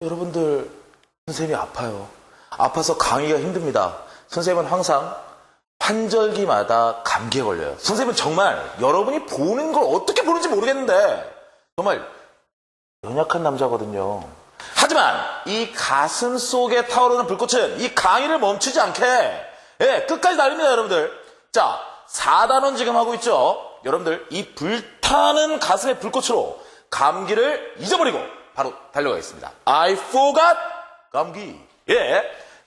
여러분들, 선생님이 아파요. 아파서 강의가 힘듭니다. 선생님은 항상 환절기마다 감기에 걸려요. 선생님은 정말 여러분이 보는 걸 어떻게 보는지 모르겠는데 정말 연약한 남자거든요. 하지만 이 가슴 속에 타오르는 불꽃은 이 강의를 멈추지 않게 끝까지 달립니다, 여러분들. 자, 4단원 지금 하고 있죠. 여러분들, 이 불타는 가슴의 불꽃으로 감기를 잊어버리고 바로 달려가겠습니다. I forgot 감기.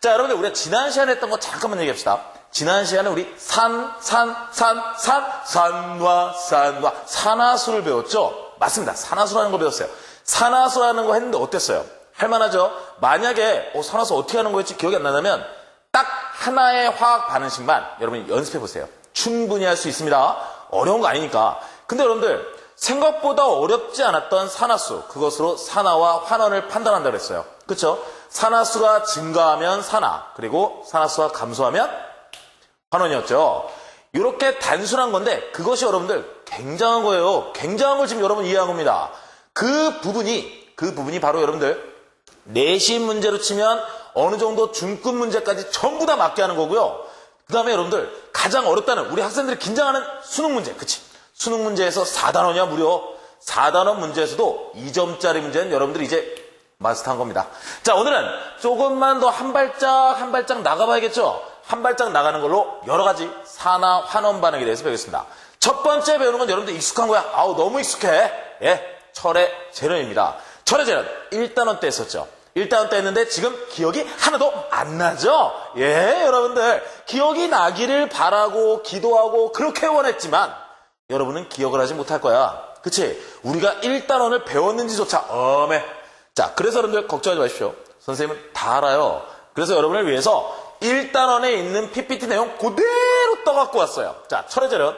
자, 여러분들, 우리가 지난 시간에 했던 거 잠깐만 얘기합시다. 지난 시간에 우리 산화 산화수를 배웠죠? 맞습니다. 산화수라는 걸 배웠어요. 산화수라는 거 했는데 어땠어요? 할만하죠? 만약에 산화수 어떻게 하는 거였지 기억이 안 나면 딱 하나의 화학 반응식만 여러분이 연습해 보세요. 충분히 할 수 있습니다. 어려운 거 아니니까. 근데 여러분들, 생각보다 어렵지 않았던 산화수, 그것으로 산화와 환원을 판단한다고 했어요. 그렇죠? 산화수가 증가하면 산화, 그리고 산화수가 감소하면 환원이었죠. 이렇게 단순한 건데 그것이 여러분들 굉장한 거예요. 굉장한 걸 지금 여러분 이해한 겁니다. 그 부분이 바로 여러분들 내신 문제로 치면 어느 정도 중급 문제까지 전부 다 맞게 하는 거고요. 그 다음에 여러분들 가장 어렵다는 우리 학생들이 긴장하는 수능 문제. 그치? 수능 문제에서 4단원이야 무려. 4단원 문제에서도 2점짜리 문제는 여러분들이 이제 마스터한 겁니다. 자, 오늘은 조금만 더 한 발짝 나가봐야겠죠? 한 발짝 나가는 걸로 여러 가지 산화 환원 반응에 대해서 배우겠습니다. 첫 번째 배우는 건 여러분들 익숙한 거야. 너무 익숙해. 철의 재련입니다. 철의 재련 1단원 때 했었죠. 1단원 때 했는데 지금 기억이 하나도 안 나죠? 여러분들 기억이 나기를 바라고 기도하고 그렇게 원했지만 여러분은 기억을 하지 못할 거야. 그치? 우리가 1단원을 배웠는지조차 자, 그래서 여러분들 걱정하지 마십시오. 선생님은 다 알아요. 그래서 여러분을 위해서 1단원에 있는 PPT 내용 그대로 떠갖고 왔어요. 자, 철의 재련.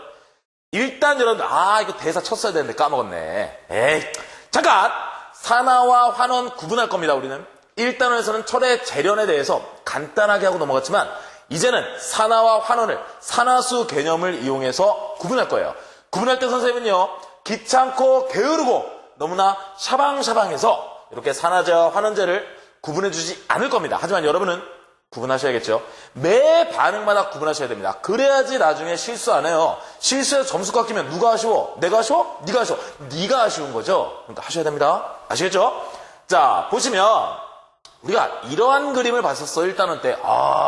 일단 여러분들, 이거 대사 쳤어야 되는데 까먹었네. 잠깐! 산화와 환원 구분할 겁니다, 우리는. 1단원에서는 철의 재련에 대해서 간단하게 하고 넘어갔지만, 이제는 산화와 환원을, 산화수 개념을 이용해서 구분할 거예요. 구분할 때 선생님은요, 귀찮고 게으르고 너무나 샤방샤방해서 이렇게 산화제와 환원제를 구분해주지 않을 겁니다. 하지만 여러분은 구분하셔야겠죠. 매 반응마다 구분하셔야 됩니다. 그래야지 나중에 실수 안 해요. 실수해서 점수 깎이면 누가 아쉬워? 내가 아쉬워? 네가 아쉬워? 네가 아쉬운 거죠. 그러니까 하셔야 됩니다. 아시겠죠? 자, 보시면 우리가 이러한 그림을 봤었어. 1단원 때.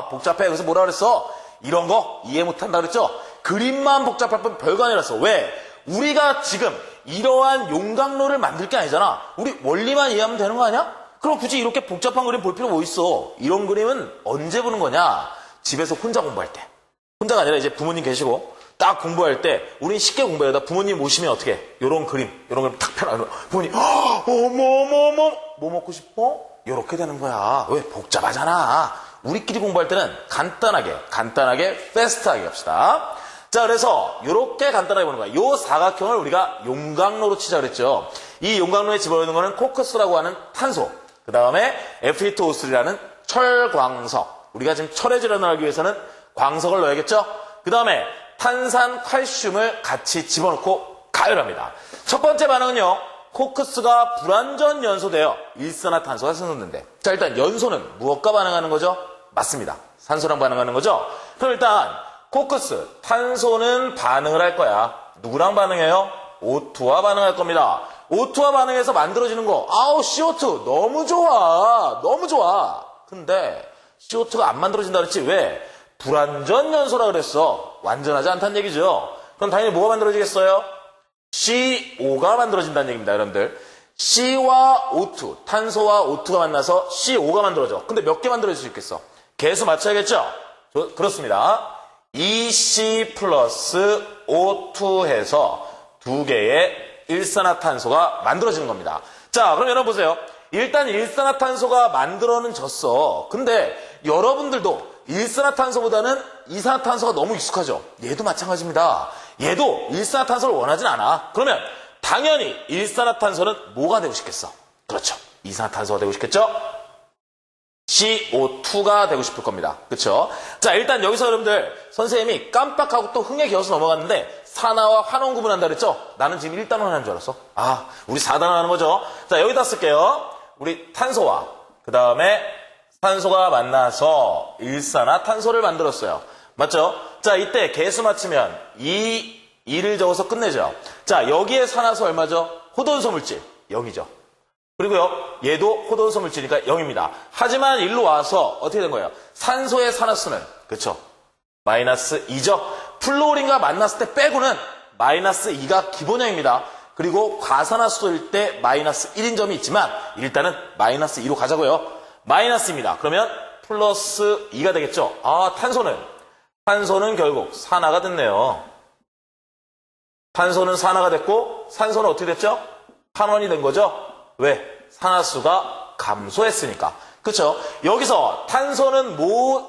복잡해. 그래서 뭐라 그랬어? 이런 거 이해 못한다 그랬죠? 그림만 복잡할 뿐 별거 아니라서. 왜? 우리가 지금 이러한 용광로를 만들 게 아니잖아. 우리 원리만 이해하면 되는 거 아니야? 그럼 굳이 이렇게 복잡한 그림 볼 필요 뭐 있어? 이런 그림은 언제 보는 거냐? 집에서 혼자 공부할 때. 혼자가 아니라 이제 부모님 계시고 딱 공부할 때 우린 쉽게 공부해다 부모님 오시면 어떻게 해? 요런 그림 탁 펴놔. 부모님 어머 뭐 먹고 싶어? 요렇게 되는 거야. 왜? 복잡하잖아. 우리끼리 공부할 때는 간단하게 패스트하게 합시다. 자, 그래서 이렇게 간단하게 보는 거야. 요 사각형을 우리가 용광로로 치자 그랬죠. 이 용광로에 집어넣는 거는 코크스라고 하는 탄소, 그 다음에 Fe2O3라는 철광석. 우리가 지금 철의 재련을 하기 위해서는 광석을 넣어야겠죠. 그 다음에 탄산, 칼슘을 같이 집어넣고 가열합니다. 첫 번째 반응은요, 코크스가 불완전 연소되어 일산화탄소가 생성된대. 자, 일단 연소는 무엇과 반응하는 거죠? 맞습니다. 산소랑 반응하는 거죠. 그럼 일단 코크스, 탄소는 반응을 할 거야. 누구랑 반응해요? O2와 반응할 겁니다. O2와 반응해서 만들어지는 거, CO2 너무 좋아. 근데 CO2가 안 만들어진다 그랬지. 왜? 불완전 연소라 그랬어. 완전하지 않다는 얘기죠. 그럼 당연히 뭐가 만들어지겠어요? CO2가 만들어진다는 얘기입니다, 여러분들. C와 O2, 탄소와 O2가 만나서 CO2가 만들어져. 근데 몇 개 만들어질 수 있겠어? 개수 맞춰야겠죠? 그렇습니다. 2C 플러스 O2 해서 두 개의 일산화탄소가 만들어지는 겁니다. 자, 그럼 여러분 보세요. 일단 일산화탄소가 만들어는 졌어. 근데 여러분들도 일산화탄소보다는 이산화탄소가 너무 익숙하죠. 얘도 마찬가지입니다. 얘도 일산화탄소를 원하진 않아. 그러면 당연히 일산화탄소는 뭐가 되고 싶겠어? 그렇죠. 이산화탄소가 되고 싶겠죠? CO2가 되고 싶을 겁니다. 그쵸? 자, 일단 여기서 여러분들 선생님이 깜빡하고 또 흥에 겨워서 넘어갔는데 산화와 환원 구분한다 그랬죠? 나는 지금 1단원 하는 줄 알았어. 아, 우리 4단원 하는 거죠? 자, 여기다 쓸게요. 우리 탄소와 그 다음에 산소가 만나서 일산화탄소를 만들었어요. 맞죠? 자, 이때 개수 맞추면 2를 적어서 끝내죠. 자, 여기에 산화수 얼마죠? 호돈소 물질 0이죠. 그리고요, 얘도 호돈소 물질이니까 0입니다. 하지만 일로 와서 어떻게 된 거예요? 산소의 산화수는, 그쵸? 마이너스 2죠? 플로린과 만났을 때 빼고는 마이너스 2가 기본형입니다. 그리고 과산화수소일 때 마이너스 1인 점이 있지만 일단은 마이너스 2로 가자고요. 마이너스입니다. 그러면 플러스 2가 되겠죠? 아, 탄소는 결국 산화가 됐네요. 탄소는 산화가 됐고 산소는 어떻게 됐죠? 환원이 된 거죠? 왜? 산화수가 감소했으니까. 그렇죠? 여기서 탄소는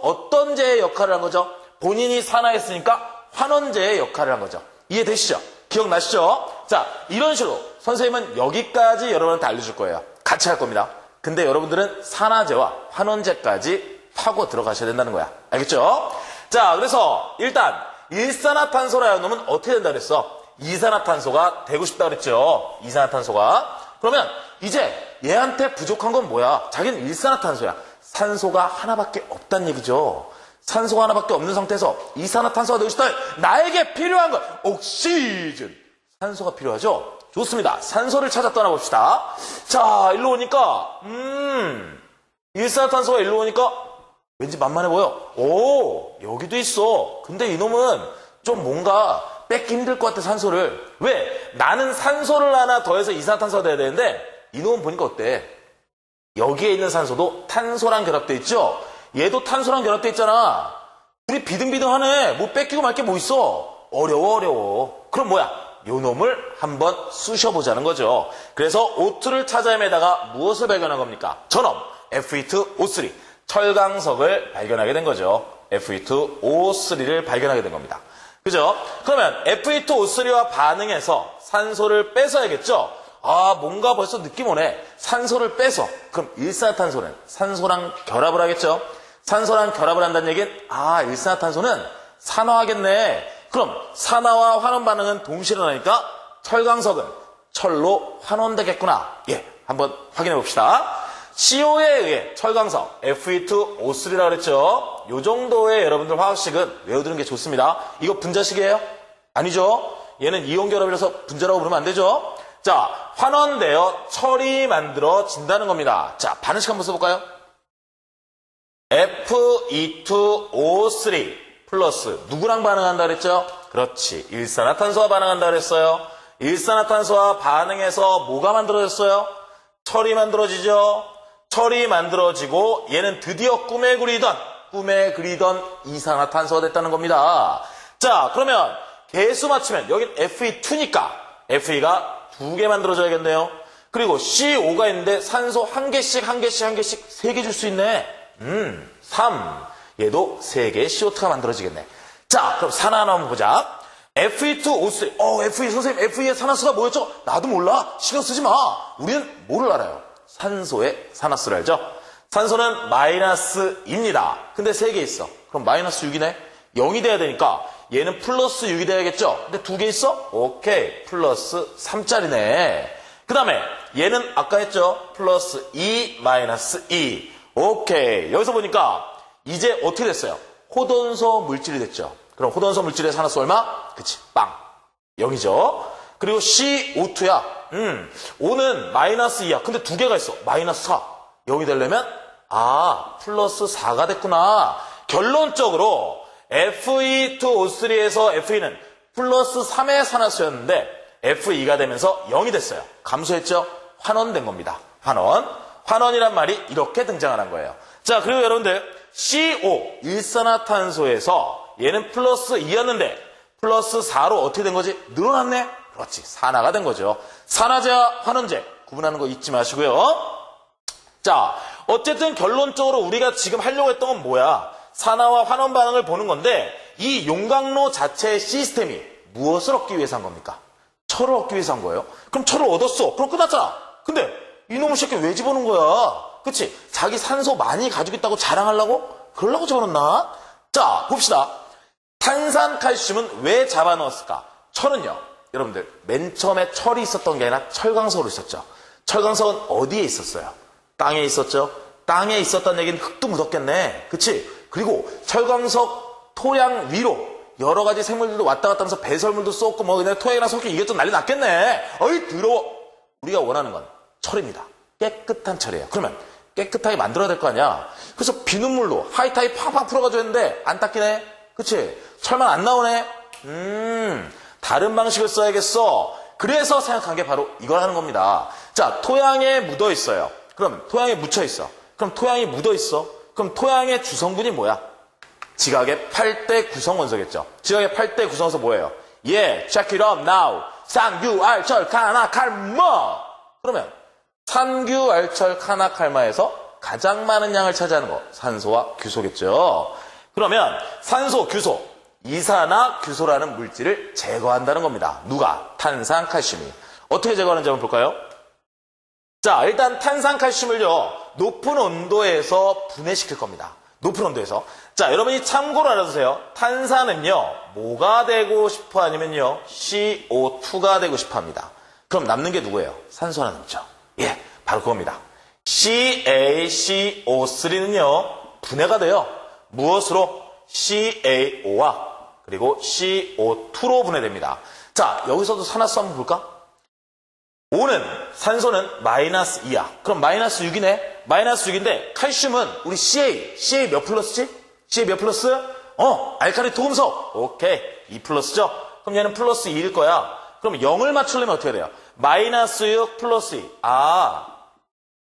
어떤 제의 역할을 한 거죠? 본인이 산화했으니까 환원제의 역할을 한 거죠. 이해되시죠? 기억나시죠? 자, 이런 식으로 선생님은 여기까지 여러분한테 알려줄 거예요. 같이 할 겁니다. 근데 여러분들은 산화제와 환원제까지 파고 들어가셔야 된다는 거야. 알겠죠? 자, 그래서 일단 일산화탄소라는 놈은 어떻게 된다 그랬어? 이산화탄소가 되고 싶다 그랬죠? 이산화탄소가. 그러면 이제 얘한테 부족한 건 뭐야? 자기는 일산화탄소야. 산소가 하나밖에 없다는 얘기죠. 산소가 하나밖에 없는 상태에서 이산화탄소가 되고 싶다. 나에게 필요한 건 옥시즌. 산소가 필요하죠? 좋습니다. 산소를 찾아 떠나봅시다. 자, 일로 오니까 일산화탄소가 일로 오니까 왠지 만만해 보여. 오, 여기도 있어. 근데 이놈은 좀 뭔가 뺏기 힘들 것 같아, 산소를. 왜? 나는 산소를 하나 더해서 이산화탄소가 돼야 되는데 이놈은 보니까 어때? 여기에 있는 산소도 탄소랑 결합돼 있죠? 얘도 탄소랑 결합돼 있잖아. 우리 비등비등하네. 뭐 뺏기고 말 게 뭐 있어? 어려워. 그럼 뭐야? 요 놈을 한번 쑤셔보자는 거죠. 그래서 O2를 찾아 헤매다가 무엇을 발견한 겁니까? 저놈 Fe2O3 철강석을 발견하게 된 거죠. Fe2O3를 발견하게 된 겁니다. 그죠? 그러면 Fe2O3와 반응해서 산소를 뺏어야겠죠? 아, 뭔가 벌써 느낌 오네. 산소를 빼서. 그럼 일산화탄소는 산소랑 결합을 하겠죠? 산소랑 결합을 한다는 얘기는 일산화탄소는 산화하겠네. 그럼 산화와 환원 반응은 동시에 일어나니까 철강석은 철로 환원되겠구나. 예, 한번 확인해 봅시다. CO에 의해 철강석 Fe2O3라고 그랬죠? 요 정도의 여러분들 화학식은 외워두는 게 좋습니다. 이거 분자식이에요? 아니죠? 얘는 이온 결합이라서 분자라고 부르면 안 되죠? 자, 환원되어 철이 만들어진다는 겁니다. 자, 반응식 한번 써볼까요? Fe2O3 플러스 누구랑 반응한다 그랬죠? 그렇지, 일산화탄소와 반응한다 그랬어요. 일산화탄소와 반응해서 뭐가 만들어졌어요? 철이 만들어지죠. 철이 만들어지고 얘는 드디어 꿈에 그리던 이산화탄소가 됐다는 겁니다. 자, 그러면 개수 맞추면 여긴 Fe2니까 Fe가 2개 만들어져야겠네요. 그리고 CO 가 있는데 산소 한 개씩 3개 줄 수 있네. 3. 얘도 3개의 CO2가 만들어지겠네. 자, 그럼 산화 하나 한번 보자. Fe2O3. FE 선생님, FE의 산화수가 뭐였죠? 나도 몰라. 신경 쓰지 마. 우리는 뭐를 알아요? 산소의 산화수를 알죠? 산소는 마이너스 2입니다. 근데 3개 있어. 그럼 마이너스 6이네. 0이 돼야 되니까 얘는 플러스 6이 돼야겠죠? 근데 2개 있어? 오케이. 플러스 3짜리네. 그 다음에 얘는 아까 했죠? 플러스 2, 마이너스 2. 오케이. 여기서 보니까 이제 어떻게 됐어요? 호돈소 물질이 됐죠? 그럼 호돈소 물질의 산화수 얼마? 그치, 빵. 0이죠? 그리고 CO2야. O는 마이너스 2야. 근데 2개가 있어. 마이너스 4. 0이 되려면 플러스 4가 됐구나. 결론적으로 Fe2O3에서 Fe는 플러스 3의 산화수였는데 Fe2가 되면서 0이 됐어요. 감소했죠? 환원된 겁니다. 환원이란 말이 이렇게 등장하는 거예요. 자, 그리고 여러분들 CO, 일산화탄소에서 얘는 플러스 2였는데 플러스 4로 어떻게 된 거지? 늘어났네? 그렇지, 산화가 된 거죠. 산화제와 환원제 구분하는 거 잊지 마시고요. 자, 어쨌든 결론적으로 우리가 지금 하려고 했던 건 뭐야? 산화와 환원 반응을 보는 건데 이 용광로 자체의 시스템이 무엇을 얻기 위해서 한 겁니까? 철을 얻기 위해서 한 거예요. 그럼 철을 얻었어. 그럼 끝났잖아. 근데 이놈의 새끼 왜 집어넣은 거야? 그치? 자기 산소 많이 가지고 있다고 자랑하려고? 그러려고 적어놓나? 자, 봅시다. 탄산칼슘은 왜 잡아넣었을까? 철은요, 여러분들, 맨 처음에 철이 있었던 게 아니라 철광석으로 있었죠. 철광석은 어디에 있었어요? 땅에 있었죠? 땅에 있었다는 얘기는 흙도 묻었겠네. 그치? 그리고 철광석 토양 위로 여러 가지 생물들도 왔다 갔다 하면서 배설물도 쏟고 뭐 그냥 토양이랑 섞여 이것도 난리 났겠네. 어이, 더러워. 우리가 원하는 건 철입니다. 깨끗한 철이에요. 그러면 깨끗하게 만들어야 될 거 아니야. 그래서 비눗물로 하이타이 팍팍 풀어가지고 했는데 안 닦이네. 그치? 철만 안 나오네. 다른 방식을 써야겠어. 그래서 생각한 게 바로 이걸 하는 겁니다. 자, 토양에 묻어 있어요. 그럼 토양에 묻혀 있어. 그럼 토양이 묻어 있어. 그럼 토양의 주성분이 뭐야? 지각의 8대 구성 원소겠죠. 지각의 8대 구성 원소 뭐예요? 예, check it up now. 산규, 알철, 카나, 칼마. 그러면 산규, 알철, 카나, 칼마에서 가장 많은 양을 차지하는 거 산소와 규소겠죠. 그러면 산소, 규소, 이산화규소라는 물질을 제거한다는 겁니다. 누가? 탄산칼슘이. 어떻게 제거하는지 한번 볼까요? 자, 일단 탄산칼슘을요, 높은 온도에서 분해시킬 겁니다. 높은 온도에서. 자, 여러분이 참고로 알아두세요. 탄산은요, 뭐가 되고 싶어 하냐면요, CO2가 되고 싶어 합니다. 그럼 남는 게 누구예요? 산소 하나 남죠. 예, 바로 그겁니다. CaCO3는요, 분해가 돼요. 무엇으로? CaO와 그리고 CO2로 분해됩니다. 자, 여기서도 산화수 한번 볼까? O는, 산소는 마이너스 2야. 그럼 마이너스 6이네? 마이너스 6인데, 칼슘은 우리 CA 몇 플러스지? CA 몇 플러스? 알칼리 토금속. 오케이. 2 플러스죠? 그럼 얘는 플러스 2일 거야. 그럼 0을 맞추려면 어떻게 돼요? 마이너스 6 플러스 2.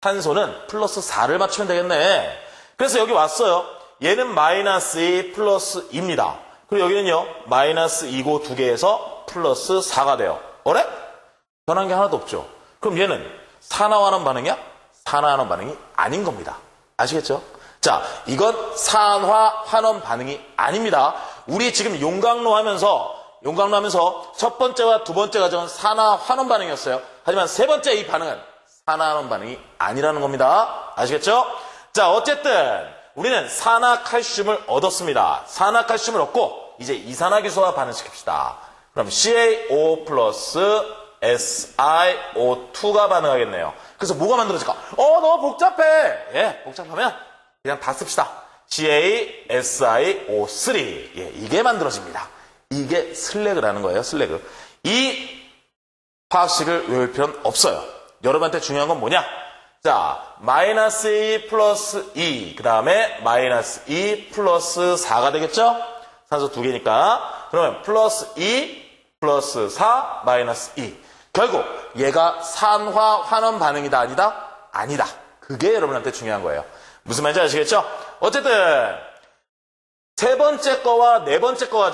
탄소는 플러스 4를 맞추면 되겠네. 그래서 여기 왔어요. 얘는 마이너스 2 플러스 2입니다. 그리고 여기는요, 마이너스 2고 두 개에서 플러스 4가 돼요. 어래? 변한 게 하나도 없죠. 그럼 얘는 산화환원 반응이야? 산화환원 반응이 아닌 겁니다. 아시겠죠? 자, 이건 산화환원 반응이 아닙니다. 우리 지금 용광로 하면서 첫 번째와 두 번째 과정은 산화환원 반응이었어요. 하지만 세 번째 이 반응은 산화환원 반응이 아니라는 겁니다. 아시겠죠? 자, 어쨌든 우리는 산화칼슘을 얻었습니다. 산화칼슘을 얻고 이제 이산화규소와 반응시킵시다. 그럼 CaO 플러스 SiO2가 반응하겠네요. 그래서 뭐가 만들어질까? 너무 복잡해. 예, 복잡하면 그냥 다 씁시다. CaSiO3. 예, 이게 만들어집니다. 이게 슬래그라는 거예요. 슬래그. 이 화학식을 외울 필요는 없어요. 여러분한테 중요한 건 뭐냐? 자, 마이너스 2 플러스 2, 그 다음에 마이너스 2 플러스 4가 되겠죠? 산소 두 개니까. 그러면 플러스 2 플러스 4 마이너스 2. 결국 얘가 산화환원 반응이다 아니다? 아니다. 그게 여러분한테 중요한 거예요. 무슨 말인지 아시겠죠? 어쨌든 세 번째 거와 네 번째 거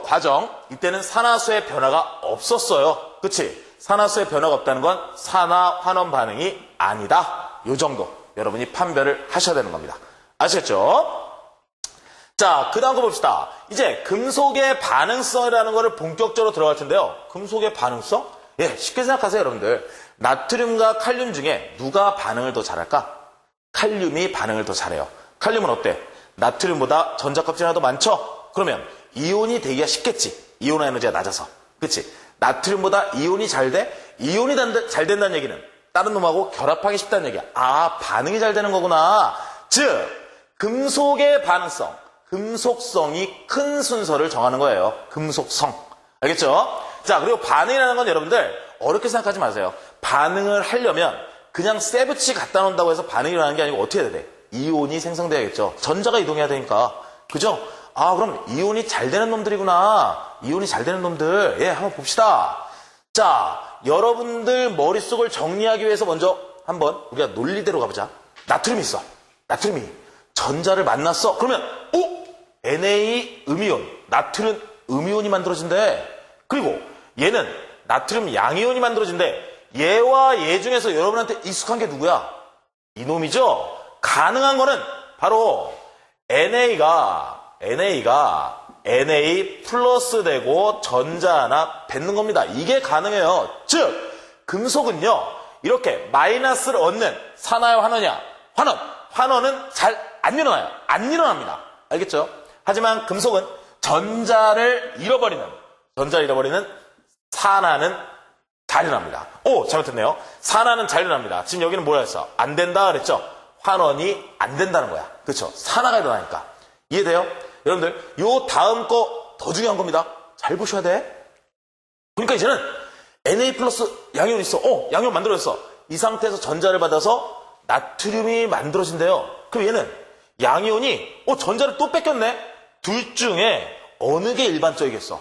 과정 이때는 산화수의 변화가 없었어요. 그치? 산화수의 변화가 없다는 건 산화환원 반응이 아니다. 요 정도 여러분이 판별을 하셔야 되는 겁니다. 아시겠죠? 자, 그 다음 거 봅시다. 이제 금속의 반응성이라는 거를 본격적으로 들어갈 텐데요. 금속의 반응성? 예, 쉽게 생각하세요, 여러분들. 나트륨과 칼륨 중에 누가 반응을 더 잘할까? 칼륨이 반응을 더 잘해요. 칼륨은 어때? 나트륨보다 전자껍질 하나 더 많죠? 그러면 이온이 되기가 쉽겠지. 이온 에너지가 낮아서. 그치? 나트륨보다 이온이 잘 돼? 이온이 잘 된다는 얘기는 다른 놈하고 결합하기 쉽다는 얘기야. 반응이 잘 되는 거구나. 즉, 금속의 반응성, 금속성이 큰 순서를 정하는 거예요. 금속성. 알겠죠? 자, 그리고 반응이라는 건 여러분들 어렵게 생각하지 마세요. 반응을 하려면 그냥 쇠붙이 갖다 놓는다고 해서 반응이 일어나는 게 아니고 어떻게 해야 돼? 이온이 생성돼야겠죠. 전자가 이동해야 되니까. 그죠? 그럼 이온이 잘 되는 놈들이구나. 이온이 잘 되는 놈들. 예, 한번 봅시다. 자, 여러분들 머릿속을 정리하기 위해서 먼저 한번 우리가 논리대로 가보자. 나트륨이 있어. 나트륨이 전자를 만났어. 그러면 Na 음이온, 나트륨 음이온이 만들어진대. 그리고 얘는 나트륨 양이온이 만들어진대. 얘와 얘 중에서 여러분한테 익숙한 게 누구야? 이놈이죠? 가능한 거는 바로 NA가 Na 플러스 되고 전자 하나 뱉는 겁니다. 이게 가능해요. 즉, 금속은요, 이렇게 마이너스를 얻는 산화야 환원이야? 환원. 환원은 잘 안 일어나요. 안 일어납니다. 알겠죠? 하지만 금속은 전자를 잃어버리는 산화는 잘 일어납니다. 오, 잘못했네요. 산화는 잘 일어납니다. 지금 여기는 뭐라 했어? 안 된다 그랬죠? 환원이 안 된다는 거야. 그렇죠? 산화가 일어나니까. 이해돼요? 여러분들, 요 다음 거 더 중요한 겁니다. 잘 보셔야 돼. 그러니까 이제는 Na 플러스 양이온 있어. 양이온 만들어졌어. 이 상태에서 전자를 받아서 나트륨이 만들어진대요. 그럼 얘는 양이온이 전자를 또 뺏겼네. 둘 중에 어느 게 일반적이겠어?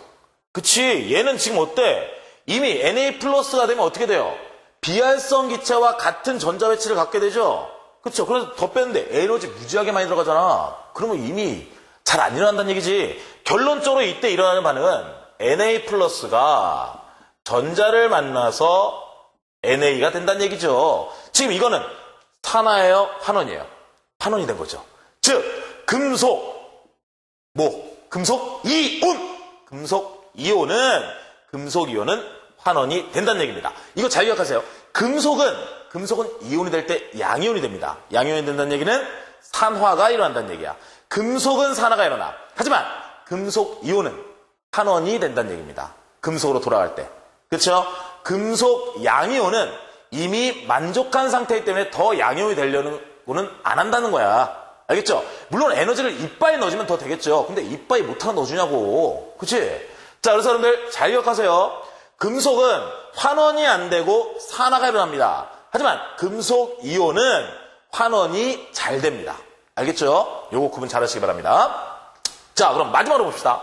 그치? 얘는 지금 어때? 이미 Na 플러스가 되면 어떻게 돼요? 비활성 기체와 같은 전자 배치를 갖게 되죠? 그쵸? 그래서 더 뺐는데 에너지 무지하게 많이 들어가잖아. 그러면 이미 잘 안 일어난다는 얘기지. 결론적으로 이때 일어나는 반응은 Na 플러스가 전자를 만나서 Na가 된다는 얘기죠. 지금 이거는 산화예요? 환원이에요? 환원이 된 거죠. 즉, 금속 이온은 환원이 된다는 얘기입니다. 이거 잘 기억하세요. 금속은 이온이 될 때 양이온이 됩니다. 양이온이 된다는 얘기는 산화가 일어난다는 얘기야. 금속은 산화가 일어나. 하지만 금속 이온은 환원이 된다는 얘기입니다. 금속으로 돌아갈 때. 그렇죠? 금속 양이온은 이미 만족한 상태이기 때문에 더 양이온이 되려는 거는 안 한다는 거야. 알겠죠? 물론 에너지를 이빨에 넣어주면 더 되겠죠. 근데 이빨에 못 하나 넣어주냐고. 그치? 자, 그래서 여러분들 잘 기억하세요. 금속은 환원이 안 되고 산화가 일어납니다. 하지만 금속 이온은 환원이 잘 됩니다. 알겠죠? 요거 구분 잘 하시기 바랍니다. 자, 그럼 마지막으로 봅시다.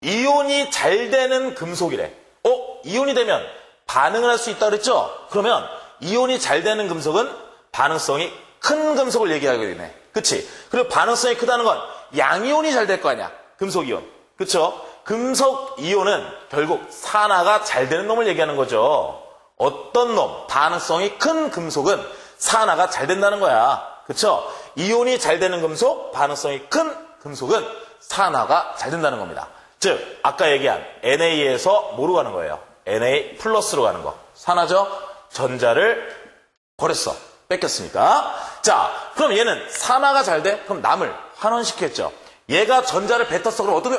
이온이 잘 되는 금속이래. 이온이 되면 반응을 할 수 있다 그랬죠? 그러면 이온이 잘 되는 금속은 반응성이 큰 금속을 얘기하게 되네. 그치? 그리고 반응성이 크다는 건 양이온이 잘 될 거 아니야. 금속 이온. 그쵸? 금속 이온은 결국 산화가 잘 되는 놈을 얘기하는 거죠. 어떤 놈, 반응성이 큰 금속은 산화가 잘 된다는 거야. 그쵸? 이온이 잘 되는 금속, 반응성이 큰 금속은 산화가 잘 된다는 겁니다. 즉, 아까 얘기한 Na에서 뭐로 가는 거예요? Na 플러스로 가는 거. 산화죠? 전자를 버렸어. 뺏겼으니까. 자, 그럼 얘는 산화가 잘 돼? 그럼 남을 환원시켰죠. 얘가 전자를 뱉었어. 그럼 어떻게,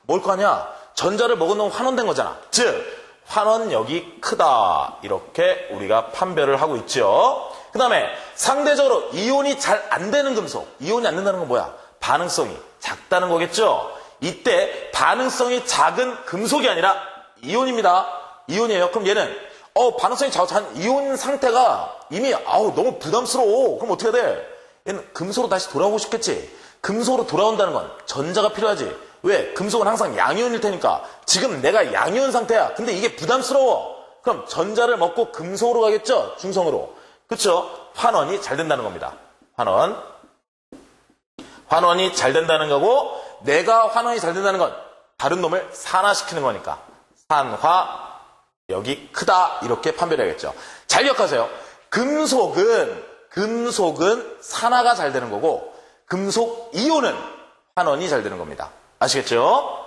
뭘 거 아니야? 전자를 먹은 놈은 환원된 거잖아. 즉, 환원력이 크다. 이렇게 우리가 판별을 하고 있죠. 그 다음에 상대적으로 이온이 잘 안 되는 금속. 이온이 안 된다는 건 뭐야? 반응성이 작다는 거겠죠. 이때 반응성이 작은 금속이 아니라 이온입니다. 이온이에요. 그럼 얘는 반응성이 작은 이온 상태가 이미 너무 부담스러워. 그럼 어떻게 해야 돼? 얘는 금속으로 다시 돌아오고 싶겠지. 금속으로 돌아온다는 건 전자가 필요하지. 왜? 금속은 항상 양이온일 테니까. 지금 내가 양이온 상태야. 근데 이게 부담스러워. 그럼 전자를 먹고 금속으로 가겠죠? 중성으로. 그쵸? 환원이 잘 된다는 겁니다. 환원이 잘 된다는 거고, 내가 환원이 잘 된다는 건 다른 놈을 산화시키는 거니까. 산화력이 크다. 이렇게 판별해야겠죠. 잘 기억하세요. 금속은 산화가 잘 되는 거고, 금속 이온은 환원이 잘 되는 겁니다. 아시겠죠?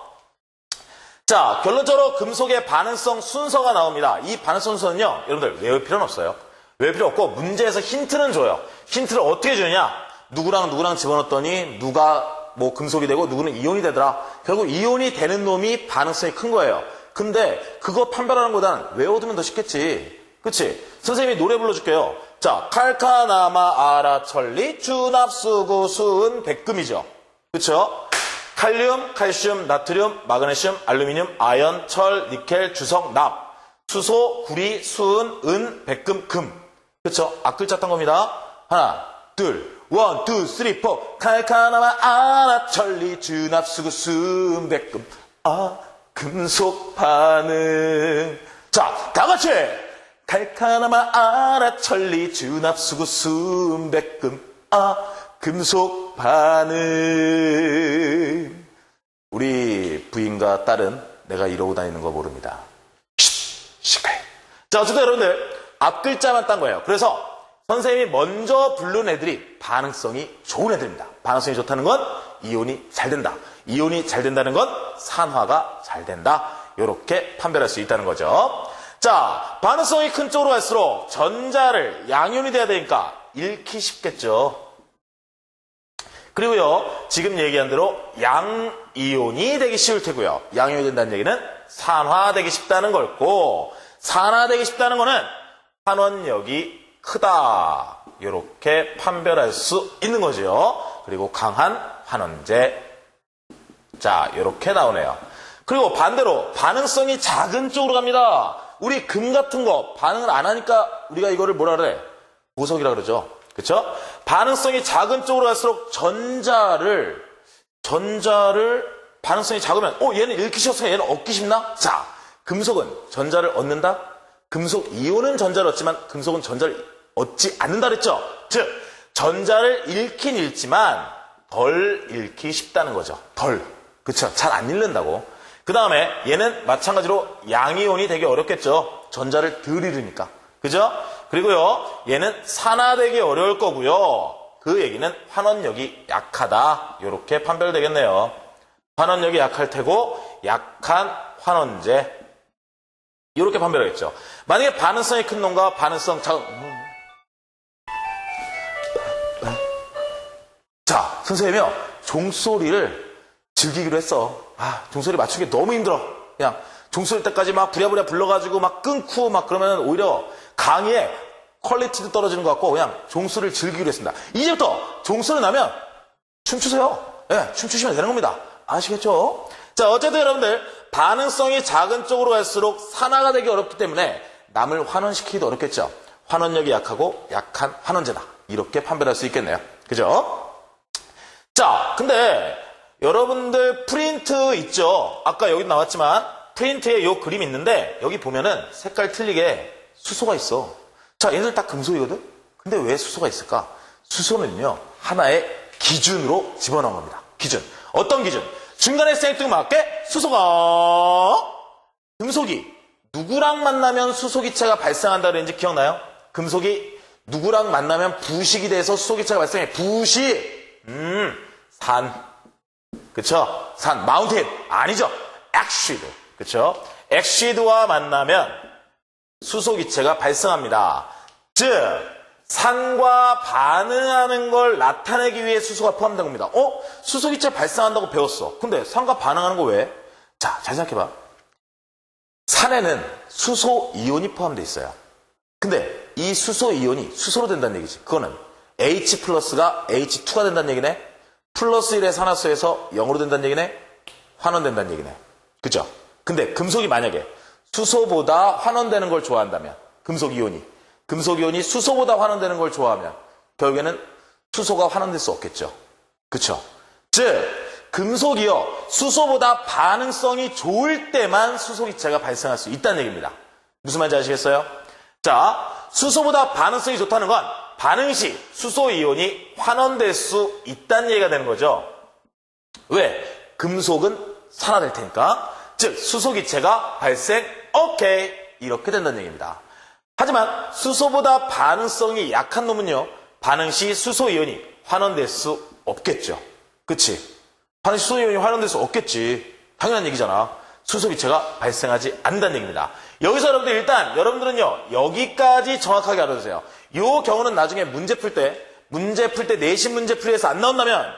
자, 결론적으로 금속의 반응성 순서가 나옵니다. 이 반응성 순서는요, 여러분들 외울 필요는 없어요. 외울 필요 없고 문제에서 힌트는 줘요. 힌트를 어떻게 주느냐? 누구랑 집어넣었더니 누가 금속이 되고 누구는 이온이 되더라. 결국 이온이 되는 놈이 반응성이 큰 거예요. 근데 그거 판별하는 것보다는 외워두면 더 쉽겠지. 그치? 선생님이 노래 불러줄게요. 자, 칼카나마 아라천리 주납수구 수은 백금이죠. 그쵸? 칼륨, 칼슘, 나트륨, 마그네슘, 알루미늄, 아연, 철, 니켈, 주석, 납, 수소, 구리, 수은, 은, 백금, 금. 그쵸? 앞글자 딴 겁니다. 하나, 둘, 원, 투, 쓰리, 포. 칼카나마 아라천리 주납수구 수은 백금. 금속 반응. 자, 다 같이! 칼카나마 아라천리 주납수구 수은 백금. 금속 반응. 우리 부인과 딸은 내가 이러고 다니는 거 모릅니다. 시끄러. 자, 어쨌든 여러분들 앞글자만 딴 거예요. 그래서 선생님이 먼저 부른 애들이 반응성이 좋은 애들입니다. 반응성이 좋다는 건 이온이 잘 된다. 이온이 잘 된다는 건 산화가 잘 된다. 이렇게 판별할 수 있다는 거죠. 자, 반응성이 큰 쪽으로 갈수록 전자를 양이온이 돼야 되니까 잃기 쉽겠죠. 그리고요, 지금 얘기한 대로 양이온이 되기 쉬울 테고요. 양이온이 된다는 얘기는 산화되기 쉽다는 거고, 산화되기 쉽다는 거는 환원력이 크다. 이렇게 판별할 수 있는 거죠. 그리고 강한 환원제. 자, 이렇게 나오네요. 그리고 반대로 반응성이 작은 쪽으로 갑니다. 우리 금 같은 거 반응을 안 하니까 우리가 이거를 뭐라 그래? 보석이라 그러죠. 그쵸? 반응성이 작은 쪽으로 갈수록 전자를 반응성이 작으면 얘는 잃기 쉬워서 얘는 얻기 쉽나? 자, 금속은 전자를 얻는다? 금속 이온은 전자를 얻지만 금속은 전자를 얻지 않는다 그랬죠? 즉, 전자를 잃긴 잃지만 덜 잃기 쉽다는 거죠. 덜. 그쵸? 잘 안 잃는다고. 그 다음에 얘는 마찬가지로 양이온이 되게 어렵겠죠. 전자를 덜 잃으니까. 그죠? 그리고요, 얘는 산화되기 어려울 거고요. 그 얘기는 환원력이 약하다. 이렇게 판별되겠네요. 환원력이 약할 테고 약한 환원제. 이렇게 판별하겠죠. 만약에 반응성이 큰 놈과 반응성 작은 자, 선생님이요. 종소리를 즐기기로 했어. 종소리 맞추기 너무 힘들어. 그냥 종소리 때까지 막 부랴부랴 불러가지고 막 끊고 막 그러면 오히려 강의에 퀄리티도 떨어지는 것 같고 그냥 종소리를 즐기기로 했습니다. 이제부터 종소리 나면 춤추세요. 네, 춤추시면 되는 겁니다. 아시겠죠? 자, 어쨌든 여러분들 반응성이 작은 쪽으로 갈수록 산화가 되기 어렵기 때문에 남을 환원시키기도 어렵겠죠. 환원력이 약하고 약한 환원제다. 이렇게 판별할 수 있겠네요. 그죠? 자, 근데 여러분들 프린트 있죠? 아까 여기 나왔지만 프린트에 요 그림 있는데 여기 보면은 색깔 틀리게 수소가 있어. 자, 얘들 다 금속이거든? 근데 왜 수소가 있을까? 수소는요, 하나의 기준으로 집어넣은 겁니다. 기준. 어떤 기준? 중간에 생뚱맞게 수소가 금속이 누구랑 만나면 수소기체가 발생한다 그랬는지 기억나요? 금속이 누구랑 만나면 부식이 돼서 수소기체가 발생해. 부식! 산. 그쵸? 산. 마운틴. 아니죠. 액시드. 그쵸? 액시드와 만나면 수소기체가 발생합니다. 즉, 산과 반응하는 걸 나타내기 위해 수소가 포함된 겁니다. 수소기체 발생한다고 배웠어. 근데 산과 반응하는 거 왜? 자, 잘 생각해봐. 산에는 수소 이온이 포함되어 있어요. 근데 이 수소 이온이 수소로 된다는 얘기지. 그거는 H 플러스가 H2가 된다는 얘기네. 플러스 1의 산화수에서 0으로 된다는 얘기네. 환원된다는 얘기네. 그죠? 근데 금속이 만약에 수소보다 환원되는 걸 좋아한다면 금속 이온이 수소보다 환원되는 걸 좋아하면 결국에는 수소가 환원될 수 없겠죠. 그쵸? 즉, 금속이요, 수소보다 반응성이 좋을 때만 수소기체가 발생할 수 있다는 얘기입니다. 무슨 말인지 아시겠어요? 자, 수소보다 반응성이 좋다는 건 반응 시 수소 이온이 환원될 수 있다는 얘기가 되는 거죠. 왜? 금속은 산화될 테니까. 즉, 수소기체가 발생, 오케이. 이렇게 된다는 얘기입니다. 하지만 수소보다 반응성이 약한 놈은요, 반응 시 수소 이온이 환원될 수 없겠죠. 그치? 반응 시 수소 이온이 환원될 수 없겠지. 당연한 얘기잖아. 수소기체가 발생하지 않는다는 얘기입니다. 여기서 여러분들 일단 여러분들은요, 여기까지 정확하게 알아두세요. 이 경우는 나중에 문제 풀 때 내신 문제 풀이에서 안 나온다면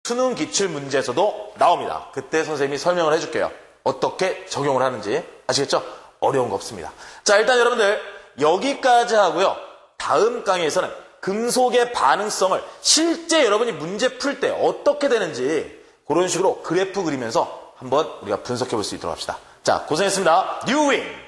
수능 기출 문제에서도 나옵니다. 그때 선생님이 설명을 해줄게요. 어떻게 적용을 하는지. 아시겠죠? 어려운 거 없습니다. 자, 일단 여러분들 여기까지 하고요. 다음 강의에서는 금속의 반응성을 실제 여러분이 문제 풀 때 어떻게 되는지 그런 식으로 그래프 그리면서 한번 우리가 분석해 볼 수 있도록 합시다. 자, 고생했습니다. 뉴윙!